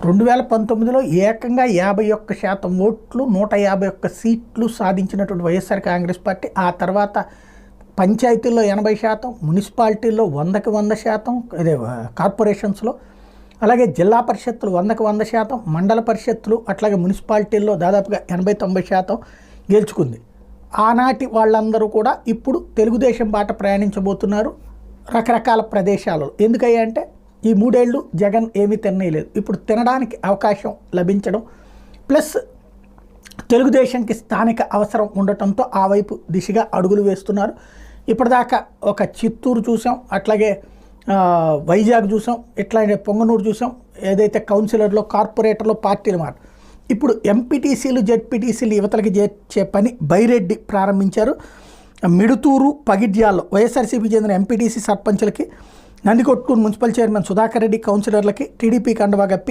2019లో ఏకంగా 51% ఓట్లు, 151 సీట్లు సాధించినటువంటి వైఎస్ఆర్ కాంగ్రెస్ పార్టీ. ఆ తర్వాత పంచాయతీల్లో 80%, మున్సిపాలిటీల్లో 100కి 100%, అదే కార్పొరేషన్స్లో, అలాగే జిల్లా పరిషత్తులు 100కి 100%, మండల పరిషత్తులు అట్లాగే మున్సిపాలిటీల్లో దాదాపుగా 80-90% గెలుచుకుంది. ఆనాటి వాళ్ళందరూ కూడా ఇప్పుడు తెలుగుదేశం బాట ప్రయాణించబోతున్నారు రకరకాల ప్రదేశాలలో. ఎందుకయ్యా అంటే ఈ 3 ఏళ్ళు జగన్ ఏమీ తినలేదు. ఇప్పుడు తినడానికి అవకాశం లభించడం, ప్లస్ తెలుగుదేశంకి స్థానిక అవసరం ఉండటంతో ఆ వైపు దిశగా అడుగులు వేస్తున్నారు. ఇప్పటిదాకా ఒక చిత్తూరు చూసాం, అట్లాగే వైజాగ్ చూసాం, ఇట్లాగే పొంగనూరు చూసాం, ఏదైతే కౌన్సిలర్లో కార్పొరేటర్లో పార్టీలు మాట. ఇప్పుడు ఎంపీటీసీలు జెడ్పీటీసీలు యువతలకి చేర్చే పని బైరెడ్డి ప్రారంభించారు. మిడుతూరు పగిడ్యాల్లో వైఎస్ఆర్సీపీకి చెందిన ఎంపీటీసీ సర్పంచులకి, నందికొట్కూరు మున్సిపల్ చైర్మన్ సుధాకర్ రెడ్డి కౌన్సిలర్లకి టీడీపీ కండువా కప్పి